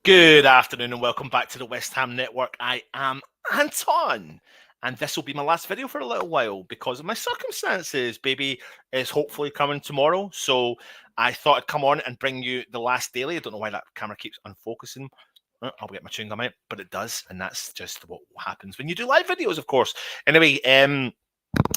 Good afternoon and welcome back to the West Ham Network. I am Anton, and this will be my last video for a little while because of my circumstances. Baby is hopefully coming tomorrow, so I thought I'd come on and bring you the last daily. I don't know why that camera keeps unfocusing. I'll get my chewing gum out, but it does, and that's just what happens when you do live videos, of course. Anyway,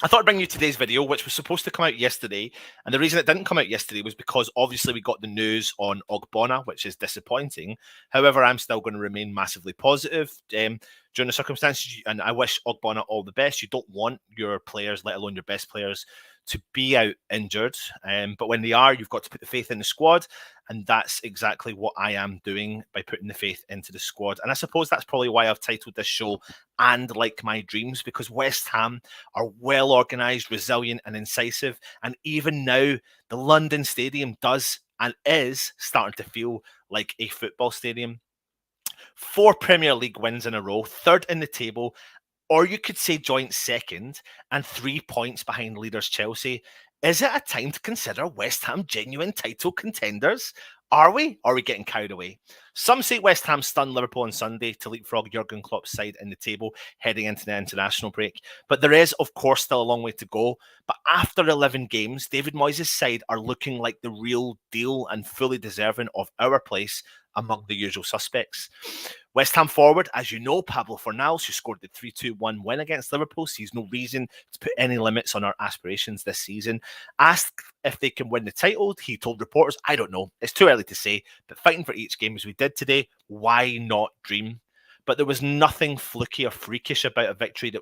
I thought I'd bring you today's video, which was supposed to come out yesterday. And the reason it didn't come out yesterday was because obviously we got the news on Ogbonna, which is disappointing. However, I'm still going to remain massively positive during the circumstances. And I wish Ogbonna all the best. You don't want your players, let alone your best players, to be out injured. But when they are, you've got to put the faith in the squad. And that's exactly what I am doing by putting the faith into the squad. And I suppose that's probably why I've titled this show "And Like My Dreams," because West Ham are well organised, resilient and incisive. And even now, the London Stadium does and is starting to feel like a football stadium. 4 Premier League wins in a row, third in the table, or you could say joint second, and 3 points behind leaders Chelsea. Is it a time to consider West Ham genuine title contenders? Are we? Or are we getting carried away? Some say West Ham stunned Liverpool on Sunday to leapfrog Jurgen Klopp's side in the table heading into the international break. But there is, of course, still a long way to go. But after 11 games, David Moyes' side are looking like the real deal and fully deserving of our place among the usual suspects. West Ham forward, as you know, Pablo Fornals, who scored the 3-2-1 win against Liverpool, sees no reason to put any limits on our aspirations this season. Asked if they can win the title, he told reporters, "I don't know. It's too early to say, but fighting for each game as we did today, why not dream?" But there was nothing fluky or freakish about a victory that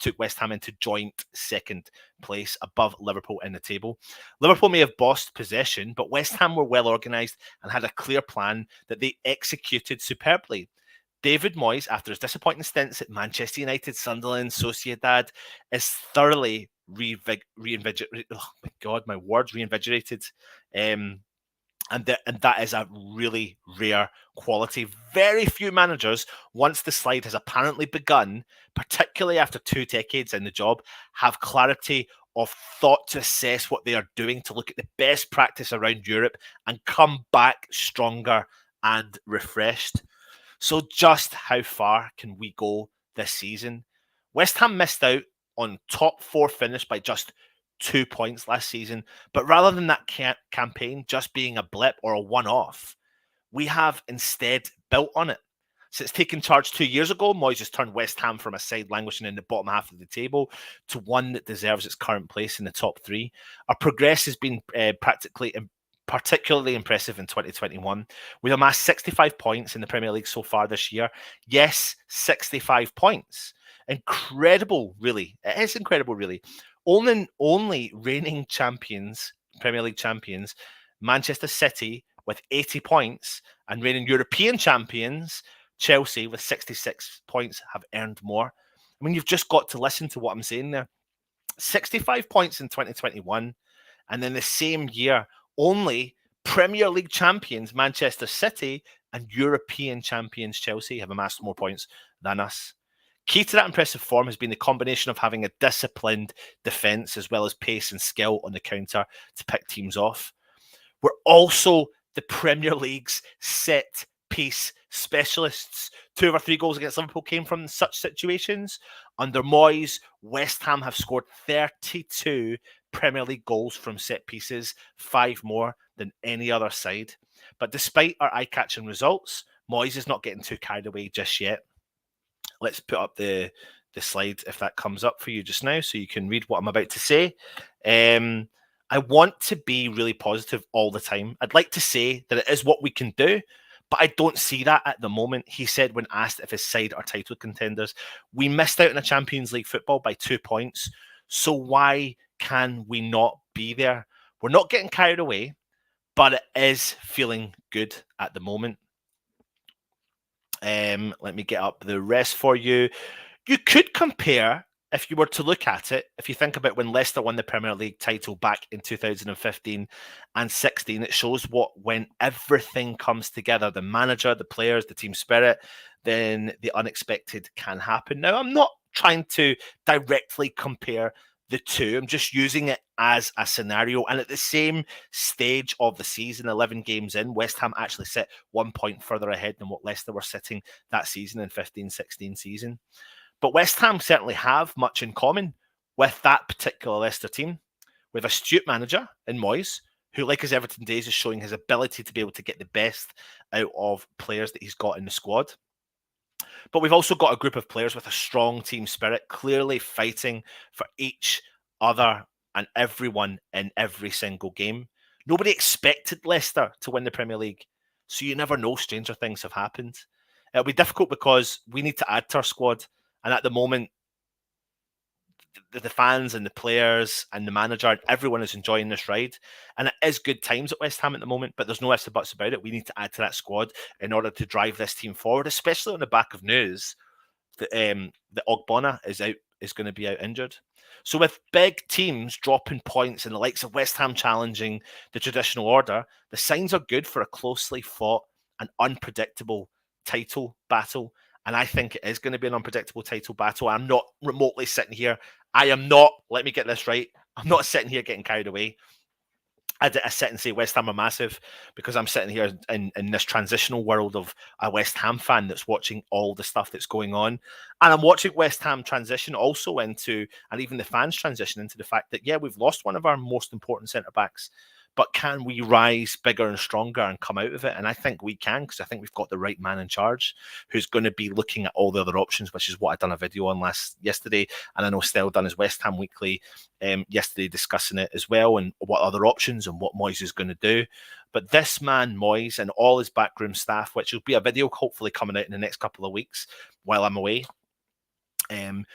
took West Ham into joint second place above Liverpool in the table. Liverpool may have bossed possession, but West Ham were well organised and had a clear plan that they executed superbly. David Moyes, after his disappointing stints at Manchester United, Sunderland, Sociedad, is thoroughly reinvigorated. Oh my God, my words, reinvigorated. And that is a really rare quality. Very few managers, once the slide has apparently begun, particularly after 2 decades in the job, have clarity of thought to assess what they are doing, to look at the best practice around Europe and come back stronger and refreshed. So just how far can we go this season? West Ham missed out on top 4 finish by just 2 points last season, but rather than that campaign just being a blip or a one-off, we have instead built on it. Since taking charge 2 years ago, Moyes has turned West Ham from a side languishing in the bottom half of the table to one that deserves its current place in the top 3. Our progress has been particularly impressive in 2021. We've amassed 65 points in the Premier League so far this year. Yes, 65 points. Incredible, really. It is incredible, really. Only reigning champions, Premier League champions, Manchester City with 80 points, and reigning European champions, Chelsea with 66 points, have earned more. I mean, you've just got to listen to what I'm saying there. 65 points in 2021, and then the same year, only Premier League champions Manchester City and European champions Chelsea have amassed more points than us. Key to that impressive form has been the combination of having a disciplined defence as well as pace and skill on the counter to pick teams off. We're also the Premier League's set-piece specialists. 2 of our 3 goals against Liverpool came from such situations. Under Moyes, West Ham have scored 32 Premier League goals from set pieces, 5 more than any other side. But despite our eye-catching results, Moyes is not getting too carried away just yet. Let's put up the slide if that comes up for you just now so you can read what I'm about to say. I want to be really positive all the time. I'd like to say that it is what we can do, But I don't see that at the moment. He said when asked if his side are title contenders, we missed out in a Champions League football by 2 points. So why can we not be there? We're not getting carried away, but it is feeling good at the moment. Let me get up the rest for you. You could compare, if you were to look at it, if you think about when Leicester won the Premier League title back in 2015 and 16, it shows what when everything comes together, the manager, the players, the team spirit, then the unexpected can happen. Now, I'm not trying to directly compare the two. I'm just using it as a scenario. And at the same stage of the season, 11 games in, West Ham actually sit 1 point further ahead than what Leicester were sitting that season in 15-16 season. But West Ham certainly have much in common with that particular Leicester team. We have a astute manager in Moyes, who, like his Everton days, is showing his ability to be able to get the best out of players that he's got in the squad. But we've also got a group of players with a strong team spirit, clearly fighting for each other and everyone in every single game. Nobody expected Leicester to win the Premier League, so you never know. Stranger things have happened. It'll be difficult because we need to add to our squad, and at the moment, the fans and the players and the manager, everyone is enjoying this ride. And it is good times at West Ham at the moment, but there's no ifs or buts about it. We need to add to that squad in order to drive this team forward, especially on the back of news that Ogbonna is going to be out injured. So with big teams dropping points and the likes of West Ham challenging the traditional order, the signs are good for a closely fought and unpredictable title battle. And I think it is going to be an unpredictable title battle. I'm not remotely sitting here. I am not, let me get this right, I'm not sitting here getting carried away. I sit and say West Ham are massive because I'm sitting here in this transitional world of a West Ham fan that's watching all the stuff that's going on. And I'm watching West Ham transition also into, and even the fans transition into the fact that, yeah, we've lost one of our most important centre-backs, but can we rise bigger and stronger and come out of it? And I think we can, because I think we've got the right man in charge who's going to be looking at all the other options, which is what I'd done a video on yesterday. And I know Stell done his West Ham Weekly yesterday discussing it as well, and what other options and what Moyes is going to do. But this man, Moyes, and all his backroom staff, which will be a video hopefully coming out in the next couple of weeks while I'm away,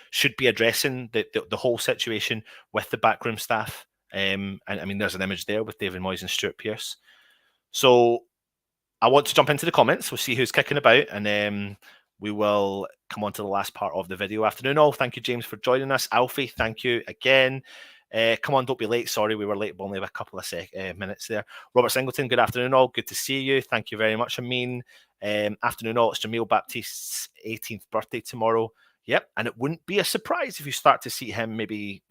should be addressing the whole situation with the backroom staff. And I mean, there's an image there with David Moyes and Stuart Pearce. So I want to jump into the comments. We'll see who's kicking about, and we will come on to the last part of the video. Afternoon all. Thank you, James, for joining us. Alfie, thank you again. Come on, don't be late. Sorry, we were late, but only a couple of minutes there. Robert Singleton, good afternoon all. Good to see you. Thank you very much, Amin. Afternoon all. It's Jamil Baptiste's 18th birthday tomorrow. Yep, and it wouldn't be a surprise if you start to see him maybe,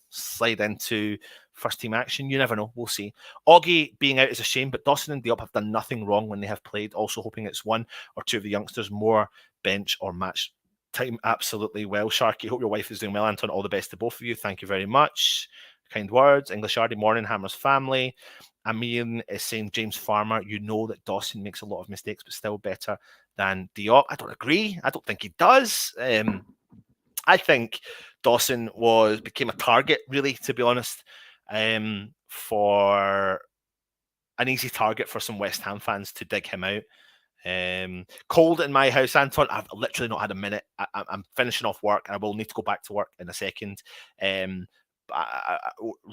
slide into first team action. You never know. We'll see. Augie being out is a shame, but Dawson and Diop have done nothing wrong when they have played. Also hoping it's one or two of the youngsters more bench or match time. Absolutely well. Sharky, hope your wife is doing well. Anton, all the best to both of you. Thank you very much. Kind words. English Ardy, morning, Hammer's family. Amin is saying, James Farmer, you know that Dawson makes a lot of mistakes, but still better than Diop. I don't agree. I don't think he does. I think Dawson became a target, really, to be honest, for an easy target for some West Ham fans to dig him out. Cold in my house, Anton. I've literally not had a minute. I'm finishing off work. I will need to go back to work in a second.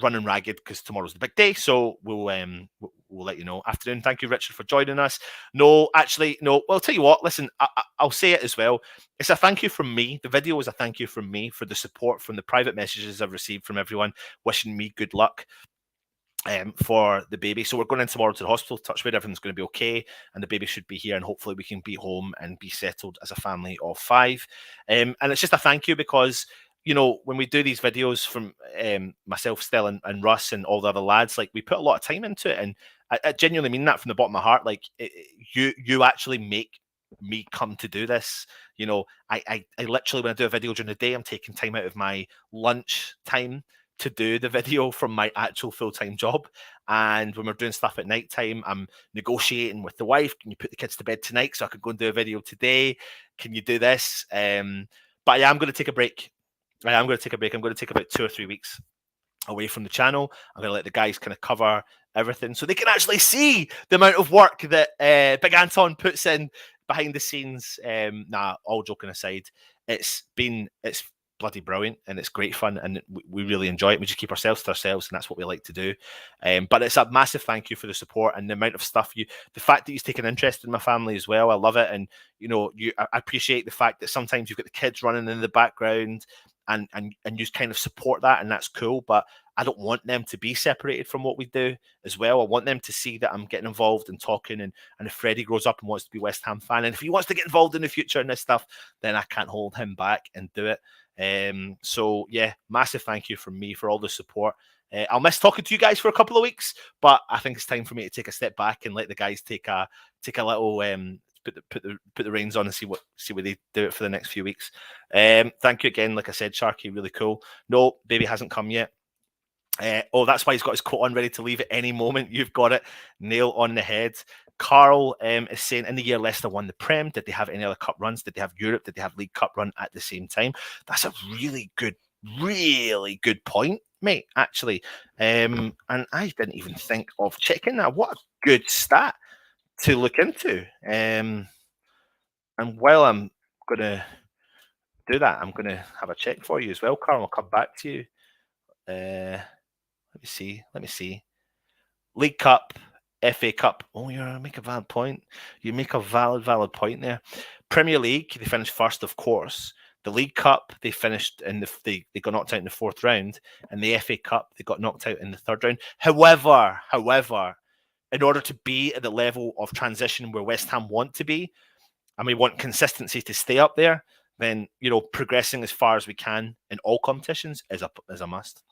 Running ragged because tomorrow's the big day, so we'll let you know. Afternoon. Thank you, Richard, for joining us. No. Well, I'll tell you what, listen, I'll say it as well. It's a thank you from me. The video is a thank you from me for the support, from the private messages I've received from everyone wishing me good luck for the baby. So we're going in tomorrow to the hospital. Touch wood, everything's going to be okay, and the baby should be here, and hopefully we can be home and be settled as a family of 5. And it's just a thank you because, when we do these videos from myself, Stell, and Russ, and all the other lads, like, we put a lot of time into it, and I genuinely mean that from the bottom of my heart. Like, you actually make me come to do this. I literally, when I do a video during the day, I'm taking time out of my lunch time to do the video from my actual full-time job. And when we're doing stuff at night time, I'm negotiating with the wife. Can you put the kids to bed tonight so I can go and do a video today? Can you do this? But yeah, I'm going to take a break. I'm going to take a break. I'm going to take about 2 or 3 weeks away from the channel. I'm going to let the guys kind of cover everything, so they can actually see the amount of work that Big Anton puts in behind the scenes. Nah, all joking aside, it's bloody brilliant and it's great fun and we really enjoy it. We just keep ourselves to ourselves and that's what we like to do. But it's a massive thank you for the support and the amount of stuff the fact that you've taken interest in my family as well. I love it. And you know, I appreciate the fact that sometimes you've got the kids running in the background and you kind of support that, and that's cool. But I don't want them to be separated from what we do as well. I want them to see that I'm getting involved and talking, and if Freddie grows up and wants to be a West Ham fan, and if he wants to get involved in the future in this stuff, then I can't hold him back and do it. So yeah, massive thank you from me for all the support. I'll miss talking to you guys for a couple of weeks, but I think it's time for me to take a step back and let the guys take a little put the reins on and see what they do it for the next few weeks. Thank you again. Like I said, Sharky, really cool. No, baby hasn't come yet. Oh, that's why he's got his coat on, ready to leave at any moment. You've got it. Nail on the head. Carl is saying, in the year Leicester won the Prem, did they have any other cup runs? Did they have Europe? Did they have League Cup run at the same time? That's a really good point, mate, actually. And I didn't even think of checking that. What a good stat to look into. And while I'm going to do that, I'm going to have a check for you as well, Carl. I'll come back to you. Let me see. League Cup, FA Cup. Oh, you make a valid point. You make a valid point there. Premier League, they finished first, of course. The League Cup, they finished they got knocked out in the fourth round, and the FA Cup, they got knocked out in the third round. However, in order to be at the level of transition where West Ham want to be, and we want consistency to stay up there, then progressing as far as we can in all competitions is a must.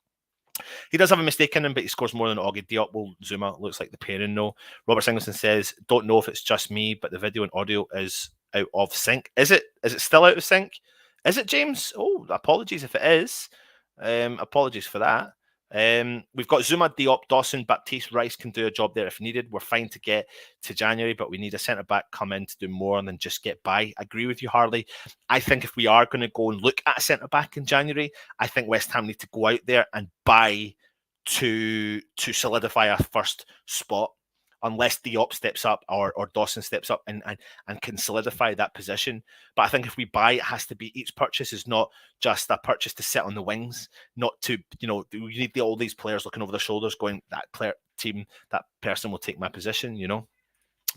He does have a mistake in him, but he scores more than Augie Diop. Well, Zuma looks like the pairing, no. Robert Singleton says, don't know if it's just me, but the video and audio is out of sync. Is it still out of sync? Is it, James? Oh, apologies if it is. Apologies for that. We've got Zuma, Diop, Dawson, Baptiste, Rice can do a job there if needed. We're fine to get to January, but we need a centre-back come in to do more than just get by. I agree with you, Harley. I think if we are going to go and look at a centre-back in January, I think West Ham need to go out there and buy to solidify our first spot, unless Diop steps up or Dawson steps up and can solidify that position. But I think if we buy, it has to be, each purchase is not just a purchase to sit on the wings, not to, you need all these players looking over their shoulders going, that person will take my position,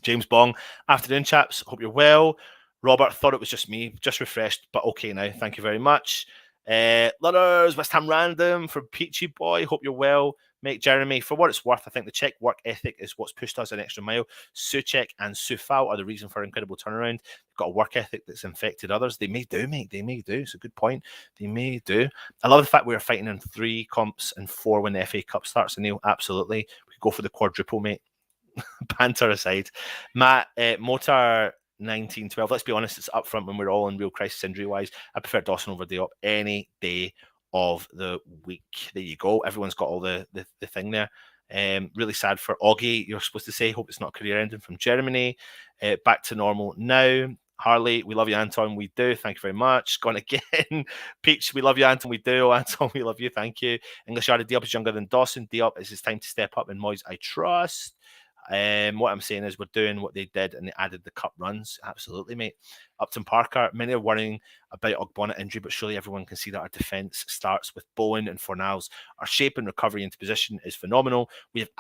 James Bong, afternoon chaps, hope you're well. Robert, thought it was just me, just refreshed, but okay now, thank you very much. Ludders, West Ham Random from Peachy Boy, hope you're well. Mate, Jeremy, for what it's worth, I think the Czech work ethic is what's pushed us an extra mile. Souček and Soufal are the reason for incredible turnaround. They've got a work ethic that's infected others. They may do, mate. They may do. It's a good point. They may do. I love the fact we're fighting in 3 comps and 4 when the FA Cup starts, Neil. Absolutely. We could go for the quadruple, mate. Banter aside. Matt, Motor 1912. Let's be honest, it's up front when we're all in real crisis injury-wise. I prefer Dawson over Diop any day of the week. There you go. Everyone's got all the thing there. Really sad for Augie, you're supposed to say. Hope it's not career ending from Germany. Back to normal now. Harley, we love you, Anton. We do. Thank you very much. Gone again. Peach, we love you, Anton. We do. Anton, we love you. Thank you. English Yardie, Diop is younger than Dawson. Diop, it's his time to step up, and Moyes, I trust. What I'm saying is we're doing what they did and they added the cup runs. Absolutely, mate. Upton Parker, many are worrying about Ogbonna injury, but surely everyone can see that our defence starts with Bowen and Fornals. Our shape and recovery into position is phenomenal. We have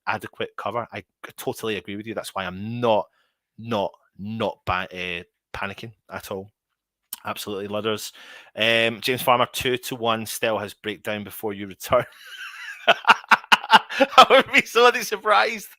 adequate cover. I totally agree with you. That's why I'm not panicking at all. Absolutely, Ludders. James Farmer, 2-1 still has breakdown before you return. I would be so surprised.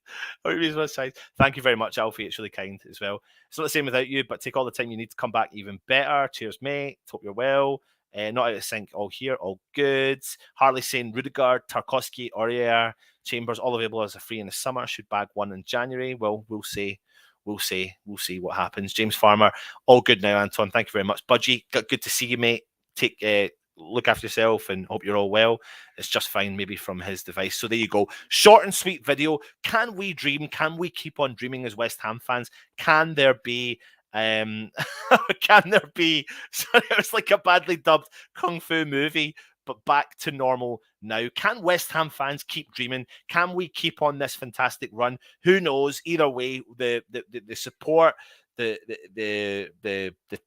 Thank you very much, Alfie. It's really kind as well. It's not the same without you, but take all the time you need to come back even better. Cheers, mate. Hope you're well. Not out of sync all here. All good. Harley saying Rudiger, Tarkowski, Aurier, Chambers, all available as a free in the summer. Should bag one in January. Well, we'll see. We'll see what happens. James Farmer, all good now, Anton. Thank you very much. Budgie, good to see you, mate. Look after yourself and hope you're all well. It's just fine, maybe from his device. So there you go. Short and sweet video. Can we dream? Can we keep on dreaming as West Ham fans? Can there be sorry, it was like a badly dubbed kung fu movie, but back to normal now. Can West Ham fans keep dreaming? Can we keep on this fantastic run? Who knows? Either way, the support, the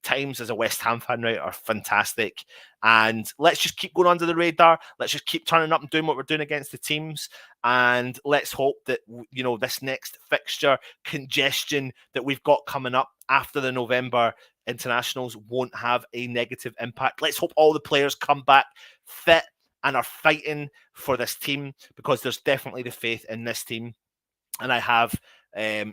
times as a West Ham fan right are fantastic, and let's just keep going under the radar. Let's just keep turning up and doing what we're doing against the teams, and let's hope that this next fixture congestion that we've got coming up after the November internationals won't have a negative impact. Let's hope all the players come back fit and are fighting for this team, because there's definitely the faith in this team, and I have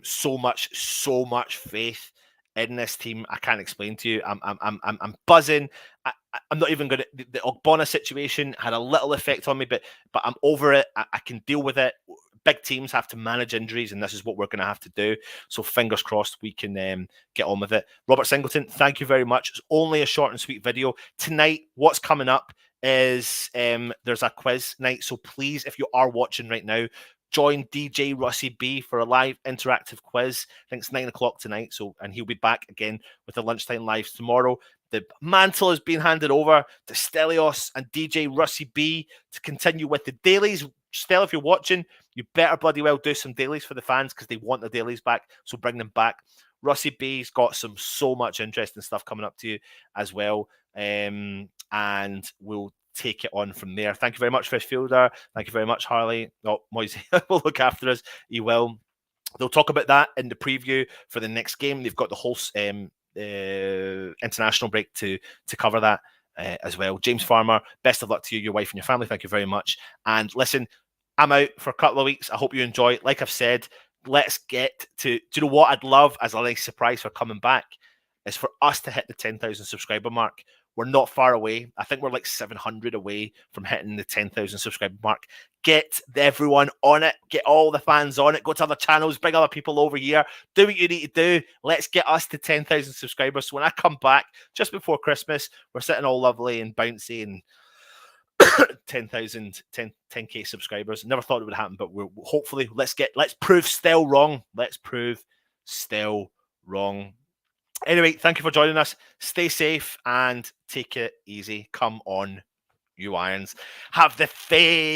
so much faith in this team. I can't explain to you. I'm buzzing. I'm not even going to. The Ogbonna situation had a little effect on me, but I'm over it. I can deal with it. Big teams have to manage injuries, and this is what we're going to have to do. So fingers crossed we can get on with it. Robert Singleton, thank you very much. It's only a short and sweet video. Tonight, what's coming up is there's a quiz night. So please, if you are watching right now, join DJ Russie B for a live interactive quiz. I think it's 9 o'clock tonight. And he'll be back again with the lunchtime lives tomorrow. The mantle is being handed over to Stelios and DJ Russie B to continue with the dailies. Stel, if you're watching, you better bloody well do some dailies for the fans, because they want the dailies back. So bring them back. Russie B's got so much interesting stuff coming up to you as well. And we'll take it on from there. Thank you very much, Fish Fielder. Thank you very much, Harley. Oh, Moisey will look after us. He will. They'll talk about that in the preview for the next game. They've got the whole international break to cover that as well. James Farmer, best of luck to you, your wife and your family. Thank you very much. And listen, I'm out for a couple of weeks. I hope you enjoy it. Like I've said, let's get to, do you know what I'd love as a nice surprise for coming back is for us to hit the 10,000 subscriber mark. We're not far away. I think we're like 700 away from hitting the 10,000 subscriber mark. Get everyone on it. Get all the fans on it. Go to other channels. Bring other people over here. Do what you need to do. Let's get us to 10,000 subscribers. So when I come back just before Christmas, we're sitting all lovely and bouncy and 10K subscribers. Never thought it would happen, but we're hopefully let's prove Stel wrong. Let's prove Stel wrong. Anyway, thank you for joining us. Stay safe and take it easy. Come on, you Irons. Have the faith.